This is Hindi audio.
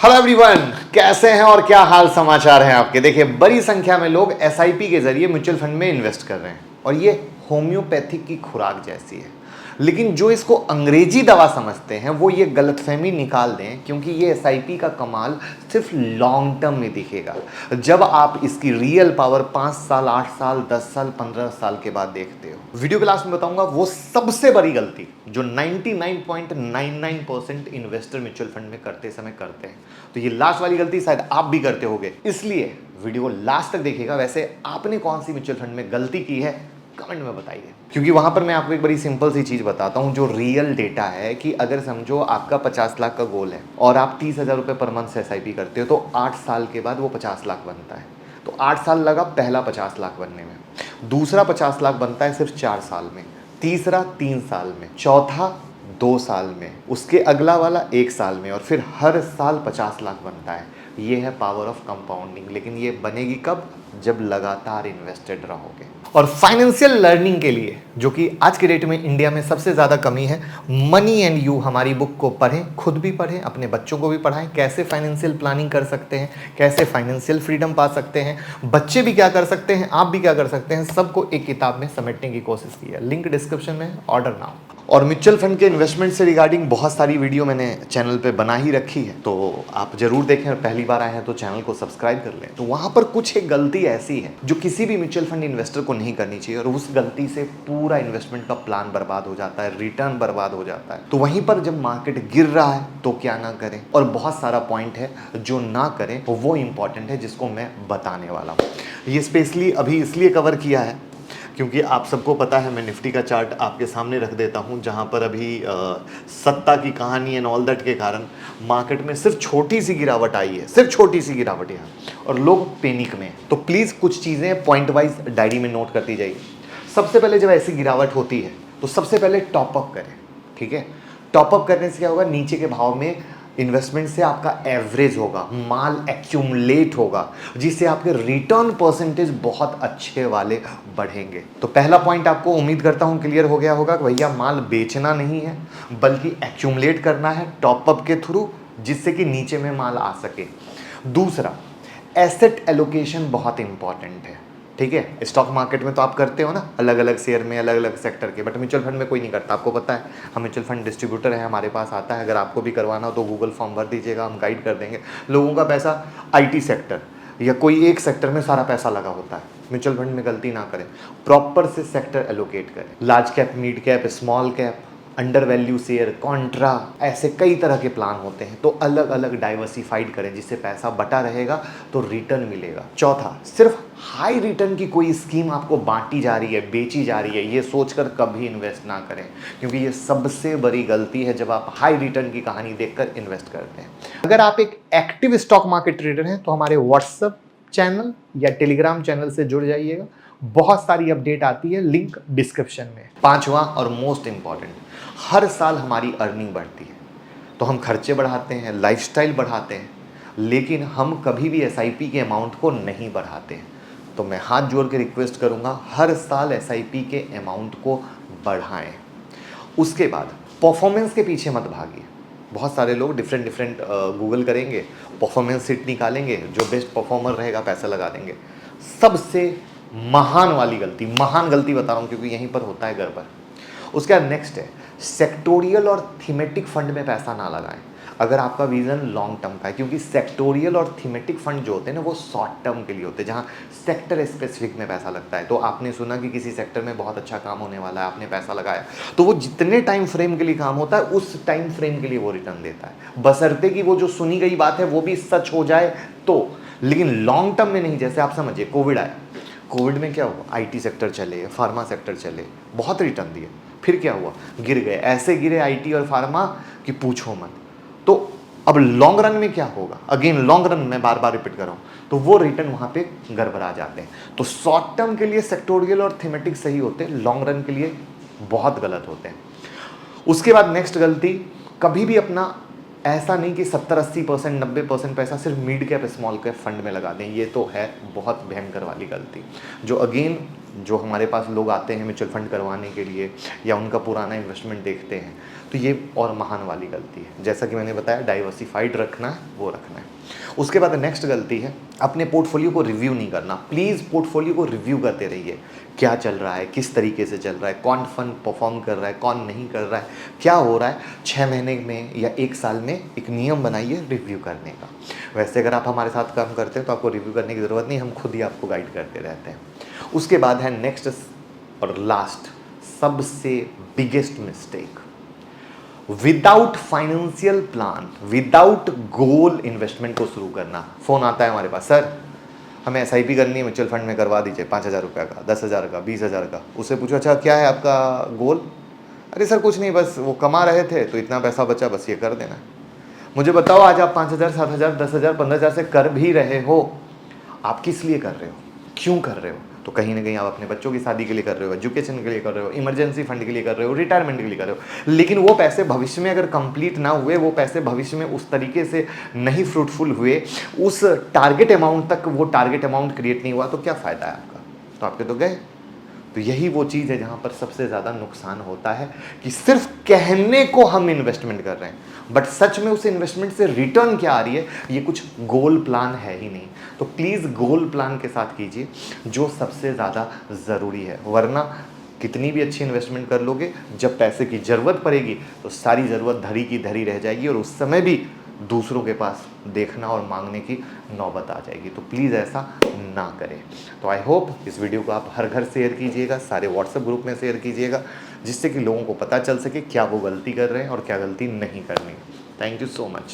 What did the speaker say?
हेलो एवरीवन, कैसे हैं और क्या हाल समाचार हैं आपके। देखिए, बड़ी संख्या में लोग एसआईपी के जरिए म्यूचुअल फंड में इन्वेस्ट कर रहे हैं और ये होम्योपैथिक की खुराक जैसी है। लेकिन जो इसको अंग्रेजी दवा समझते हैं वो ये गलतफहमी निकाल दें, क्योंकि ये एसआईपी का कमाल सिर्फ लॉन्ग टर्म में दिखेगा। जब आप इसकी रियल पावर 5 साल, 8 साल, 10 साल, 15 साल के बाद देखते हो। वीडियो के लास्ट में बताऊंगा वो सबसे बड़ी गलती जो 99.99% इन्वेस्टर म्यूचुअल फंड में करते समय करते हैं। तो ये लास्ट वाली गलती शायद आप भी करते होगे, इसलिए वीडियो को लास्ट तक देखिएगा। वैसे आपने कौन सी म्यूचुअल फंड में गलती की है कमेंट में बताइए, क्योंकि वहां पर मैं आपको एक बड़ी सिंपल सी चीज बताता हूं जो रियल डेटा है कि अगर समझो आपका 50 लाख का गोल है और आप 30,000 रुपये पर मंथ से एसआईपी करते हो तो 8 साल के बाद वो 50 लाख बनता है। तो 8 साल लगा पहला 50 लाख बनने में, दूसरा 50 लाख बनता है सिर्फ 4 साल में, तीसरा 3 साल में, चौथा 2 साल में, उसके अगला वाला 1 साल में, और फिर हर साल 50 लाख बनता है। ये है पावर ऑफ कंपाउंडिंग। लेकिन ये बनेगी कब? जब लगातार इन्वेस्टेड रहोगे। और फाइनेंशियल लर्निंग के लिए, जो कि आज के डेट में इंडिया में सबसे ज़्यादा कमी है, मनी एंड यू हमारी बुक को पढ़ें, खुद भी पढ़ें, अपने बच्चों को भी पढ़ाएं। कैसे फाइनेंशियल प्लानिंग कर सकते हैं, कैसे फाइनेंशियल फ्रीडम पा सकते हैं, बच्चे भी क्या कर सकते हैं, आप भी क्या कर सकते हैं, सबको एक किताब में समेटने की कोशिश की है। लिंक डिस्क्रिप्शन में, ऑर्डर नाउ। और म्यूचुअल फंड के इन्वेस्टमेंट से रिगार्डिंग बहुत सारी वीडियो मैंने चैनल पे बना ही रखी है, तो आप जरूर देखें। और पहली बार आए हैं तो चैनल को सब्सक्राइब कर लें। तो वहाँ पर कुछ एक गलती ऐसी है जो किसी भी म्यूचुअल फंड इन्वेस्टर को नहीं करनी चाहिए, और उस गलती से पूरा इन्वेस्टमेंट का प्लान बर्बाद हो जाता है, रिटर्न बर्बाद हो जाता है। तो वहीं पर जब मार्केट गिर रहा है तो क्या ना करें, और बहुत सारा पॉइंट है जो ना करें, वो इंपॉर्टेंट है जिसको मैं बताने वाला हूँ। ये स्पेशली अभी इसलिए कवर किया है क्योंकि आप सबको पता है, मैं निफ्टी का चार्ट आपके सामने रख देता हूं, जहां पर अभी सत्ता की कहानी एंड ऑल दैट के कारण मार्केट में सिर्फ छोटी सी गिरावट आई है, सिर्फ छोटी सी गिरावट यहाँ, और लोग पैनिक में। तो प्लीज़ कुछ चीज़ें पॉइंट वाइज डायरी में नोट करती जाइए। सबसे पहले जब ऐसी गिरावट होती है तो सबसे पहले टॉपअप करें, ठीक है। टॉपअप करने से क्या होगा? नीचे के भाव में इन्वेस्टमेंट से आपका एवरेज होगा, माल एक्यूमुलेट होगा, जिससे आपके रिटर्न परसेंटेज बहुत अच्छे वाले बढ़ेंगे। तो पहला पॉइंट आपको उम्मीद करता हूं क्लियर हो गया होगा कि भैया माल बेचना नहीं है बल्कि एक्यूमुलेट करना है टॉपअप के थ्रू, जिससे कि नीचे में माल आ सके। दूसरा, एसेट एलोकेशन बहुत इंपॉर्टेंट है, ठीक है। स्टॉक मार्केट में तो आप करते हो ना, अलग अलग शेयर में, अलग अलग सेक्टर के, बट म्यूचुअल फंड में कोई नहीं करता। आपको पता है, हम म्यूचुअल फंड डिस्ट्रीब्यूटर है, हमारे पास आता है। अगर आपको भी करवाना हो तो गूगल फॉर्म भर दीजिएगा, हम गाइड कर देंगे। लोगों का पैसा आईटी सेक्टर या कोई एक सेक्टर में सारा पैसा लगा होता है। म्यूचुअल फंड में गलती ना करें, प्रॉपर से सेक्टर एलोकेट करें। Large cap, mid cap, small cap, under value share, Contra, ऐसे कई तरह के प्लान होते हैं। तो अलग अलग डाइवर्सिफाइड करें, जिससे पैसा बटा रहेगा तो रिटर्न मिलेगा। चौथा, सिर्फ हाई रिटर्न की कोई स्कीम आपको बांटी जा रही है, बेची जा रही है, ये सोचकर कभी इन्वेस्ट ना करें, क्योंकि ये सबसे बड़ी गलती है जब आप हाई रिटर्न की कहानी देखकर इन्वेस्ट करते हैं। अगर आप एक एक्टिव स्टॉक मार्केट ट्रेडर हैं तो हमारे व्हाट्सएप चैनल या टेलीग्राम चैनल से जुड़ जाइएगा, बहुत सारी अपडेट आती है, लिंक डिस्क्रिप्शन में। पांचवा और मोस्ट इंपॉर्टेंट, हर साल हमारी अर्निंग बढ़ती है तो हम खर्चे बढ़ाते हैं, लाइफस्टाइल बढ़ाते हैं, लेकिन हम कभी भी एसआईपी के अमाउंट को नहीं बढ़ाते हैं। तो मैं हाथ जोड़ के रिक्वेस्ट करूंगा, हर साल एसआईपी के अमाउंट को बढ़ाएं। उसके बाद परफॉर्मेंस के पीछे मत भागिए। बहुत सारे लोग डिफरेंट गूगल करेंगे, परफॉर्मेंस सीट निकालेंगे, जो बेस्ट परफॉर्मर रहेगा पैसा लगा देंगे। सबसे महान वाली गलती, महान गलती बता रहा हूँ क्योंकि यहीं पर होता है गड़बड़। उसके बाद नेक्स्ट है, सेक्टोरियल और थीमेटिक फंड में पैसा ना लगाएं अगर आपका विजन लॉन्ग टर्म का है, क्योंकि सेक्टोरियल और थीमेटिक फंड जो होते हैं ना, वो शॉर्ट टर्म के लिए होते हैं, जहाँ सेक्टर स्पेसिफिक में पैसा लगता है। तो आपने सुना कि किसी सेक्टर में बहुत अच्छा काम होने वाला है, आपने पैसा लगाया, तो वो जितने टाइम फ्रेम के लिए काम होता है उस टाइम फ्रेम के लिए वो रिटर्न देता है, बशर्ते कि वो जो सुनी गई बात है वो भी सच हो जाए तो। लेकिन लॉन्ग टर्म में नहीं। जैसे आप समझिए, कोविड आया, कोविड में क्या हुआ? आईटी सेक्टर चले, फार्मा सेक्टर चले, बहुत रिटर्न दिए, फिर क्या हुआ? गिर गए, ऐसे गिरे आईटी और फार्मा कि पूछो मत। तो अब लॉन्ग रन में क्या होगा? अगेन लॉन्ग रन में बार बार रिपीट कर रहा हूं, तो वो रिटर्न वहां पे गड़बड़ा जाते हैं। तो शॉर्ट टर्म के लिए सेक्टोरियल और थीमेटिक सही होते हैं, लॉन्ग रन के लिए बहुत गलत होते हैं। उसके बाद नेक्स्ट गलती, कभी भी अपना ऐसा नहीं कि 70-80%, 90% पैसा सिर्फ mid cap, small cap fund में लगा दें। ये तो है बहुत भयंकर वाली गलती, जो अगेन जो हमारे पास लोग आते हैं म्यूचुअल फंड करवाने के लिए या उनका पुराना इन्वेस्टमेंट देखते हैं, तो ये और महान वाली गलती है। जैसा कि मैंने बताया, डाइवर्सिफाइड रखना है, वो रखना है। उसके बाद नेक्स्ट गलती है अपने पोर्टफोलियो को रिव्यू नहीं करना। प्लीज़ पोर्टफोलियो को रिव्यू करते रहिए, क्या चल रहा है, किस तरीके से चल रहा है, कौन फंड परफॉर्म कर रहा है, कौन नहीं कर रहा है, क्या हो रहा है। 6 महीने में या 1 साल में एक नियम बनाइए रिव्यू करने का। वैसे अगर आप हमारे साथ काम करते हैं तो आपको रिव्यू करने की ज़रूरत नहीं, हम खुद ही आपको गाइड करते रहते हैं। उसके बाद है नेक्स्ट और लास्ट सबसे biggest mistake, without financial plan, without गोल इन्वेस्टमेंट को शुरू करना। फ़ोन आता है हमारे पास, सर हमें SIP करनी है, म्यूचुअल फंड में करवा दीजिए, 5,000 रुपये का, 10,000 का, 20,000 का। उससे पूछो अच्छा क्या है आपका गोल? अरे सर कुछ नहीं, बस वो कमा रहे थे तो इतना पैसा बचा, बस ये कर देना। मुझे बताओ आज आप 5,000, 7,000, 10,000, 15,000 से कर भी रहे हो, आप किस लिए कर रहे हो, क्यों कर रहे हो? तो कहीं ना कहीं आप अपने बच्चों की शादी के लिए कर रहे हो, एजुकेशन के लिए कर रहे हो, इमरजेंसी फंड के लिए कर रहे हो, रिटायरमेंट के लिए कर रहे हो। लेकिन वो पैसे भविष्य में अगर कंप्लीट ना हुए, वो पैसे भविष्य में उस तरीके से नहीं फ्रूटफुल हुए, उस टारगेट अमाउंट तक वो टारगेट अमाउंट क्रिएट नहीं हुआ, तो क्या फ़ायदा है आपका? तो आपके तो गए। तो यही वो चीज़ है जहाँ पर सबसे ज़्यादा नुकसान होता है कि सिर्फ कहने को हम इन्वेस्टमेंट कर रहे हैं, बट सच में उस इन्वेस्टमेंट से रिटर्न क्या आ रही है, ये कुछ गोल प्लान है ही नहीं। तो प्लीज़ गोल प्लान के साथ कीजिए, जो सबसे ज़्यादा ज़रूरी है। वरना कितनी भी अच्छी इन्वेस्टमेंट कर लोगे, जब पैसे की ज़रूरत पड़ेगी तो सारी ज़रूरत धरी की धरी रह जाएगी, और उस समय भी दूसरों के पास देखना और मांगने की नौबत आ जाएगी। तो प्लीज़ ऐसा ना करें। तो आई होप इस वीडियो को आप हर घर शेयर कीजिएगा, सारे व्हाट्सएप ग्रुप में शेयर कीजिएगा, जिससे कि लोगों को पता चल सके क्या वो गलती कर रहे हैं और क्या गलती नहीं करनी। Thank you so much.